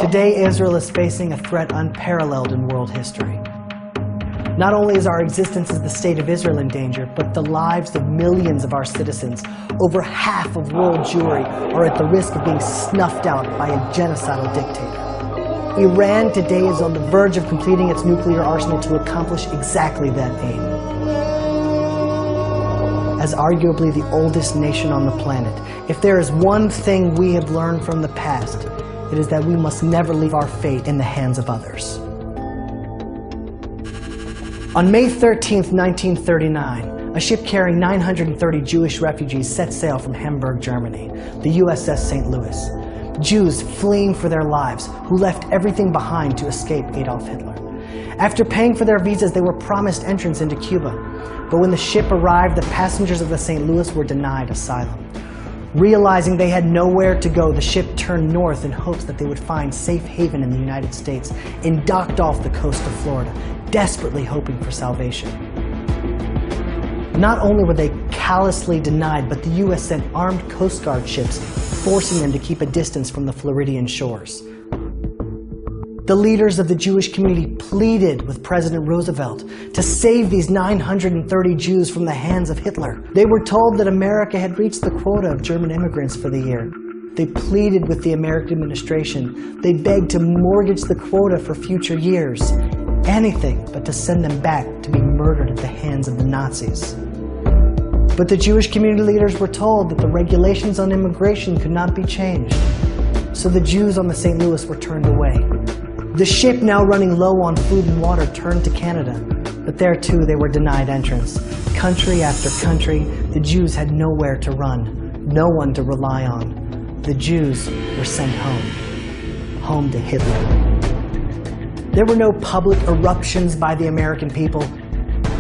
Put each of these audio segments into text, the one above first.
Today, Israel is facing a threat unparalleled in world history. Not only is our existence as the State of Israel in danger, but the lives of millions of our citizens, over half of world Jewry, are at the risk of being snuffed out by a genocidal dictator. Iran today is on the verge of completing its nuclear arsenal to accomplish exactly that aim. As arguably the oldest nation on the planet, if there is one thing we have learned from the past, it is that we must never leave our fate in the hands of others. On May 13, 1939, a ship carrying 930 Jewish refugees set sail from Hamburg, Germany, the USS St. Louis. Jews fleeing for their lives, who left everything behind to escape Adolf Hitler. After paying for their visas, they were promised entrance into Cuba. But when the ship arrived, the passengers of the St. Louis were denied asylum. Realizing they had nowhere to go, the ship turned north in hopes that they would find safe haven in the United States and docked off the coast of Florida, desperately hoping for salvation. Not only were they callously denied, but the U.S. sent armed Coast Guard ships, forcing them to keep a distance from the Floridian shores. The leaders of the Jewish community pleaded with President Roosevelt to save these 930 Jews from the hands of Hitler. They were told that America had reached the quota of German immigrants for the year. They pleaded with the American administration. They begged to mortgage the quota for future years. Anything but to send them back to be murdered at the hands of the Nazis. But the Jewish community leaders were told that the regulations on immigration could not be changed. So the Jews on the St. Louis were turned away. The ship, now running low on food and water, turned to Canada. But there too they were denied entrance. Country after country, the Jews had nowhere to run, no one to rely on. The Jews were sent home, home to Hitler. There were no public eruptions by the American people.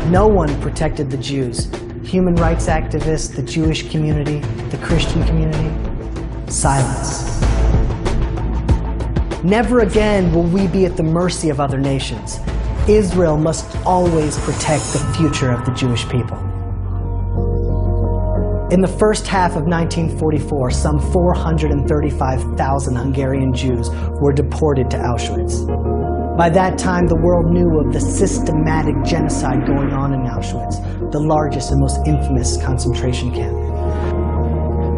No one protected the Jews. Human rights activists, the Jewish community, the Christian community. Silence. Never again will we be at the mercy of other nations. Israel must always protect the future of the Jewish people. In the first half of 1944, some 435,000 Hungarian Jews were deported to Auschwitz. By that time, the world knew of the systematic genocide going on in Auschwitz, the largest and most infamous concentration camp.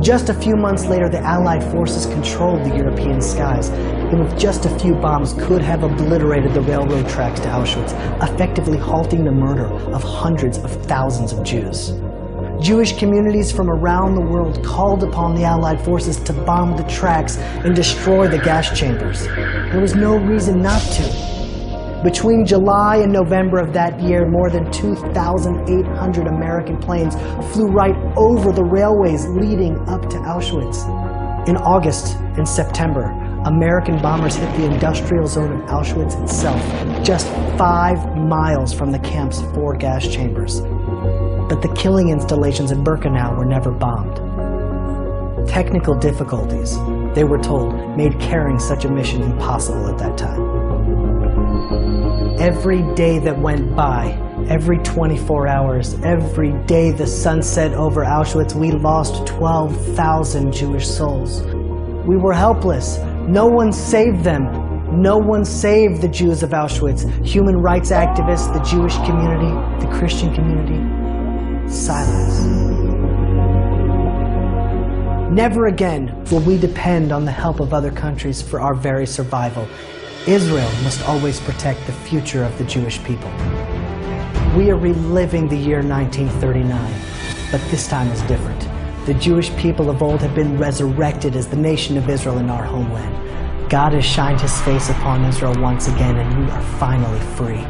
Just a few months later, the Allied forces controlled the European skies, and with just a few bombs could have obliterated the railroad tracks to Auschwitz, effectively halting the murder of hundreds of thousands of Jews. Jewish communities from around the world called upon the Allied forces to bomb the tracks and destroy the gas chambers. There was no reason not to. Between July and November of that year, more than 2,800 American planes flew right over the railways leading up to Auschwitz. In August and September, American bombers hit the industrial zone of Auschwitz itself, just 5 miles from the camp's 4 gas chambers. But the killing installations in Birkenau were never bombed. Technical difficulties, they were told, made carrying such a mission impossible at that time. Every day that went by, every 24 hours, every day the sun set over Auschwitz, we lost 12,000 Jewish souls. We were helpless. No one saved them. No one saved the Jews of Auschwitz. Human rights activists, the Jewish community, the Christian community. Silence. Never again will we depend on the help of other countries for our very survival. Israel must always protect the future of the Jewish people. We are reliving the year 1939, but this time is different. The Jewish people of old have been resurrected as the nation of Israel in our homeland. God has shined his face upon Israel once again, and we are finally free.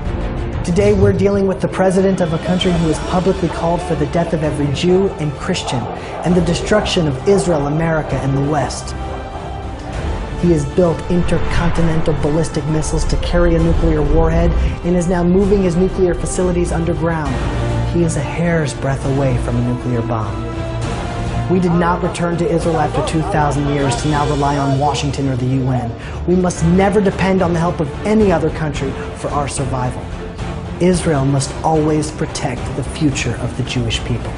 Today we're dealing with the president of a country who has publicly called for the death of every Jew and Christian, and the destruction of Israel, America, and the West. He has built intercontinental ballistic missiles to carry a nuclear warhead and is now moving his nuclear facilities underground. He is a hair's breadth away from a nuclear bomb. We did not return to Israel after 2,000 years to now rely on Washington or the UN. We must never depend on the help of any other country for our survival. Israel must always protect the future of the Jewish people.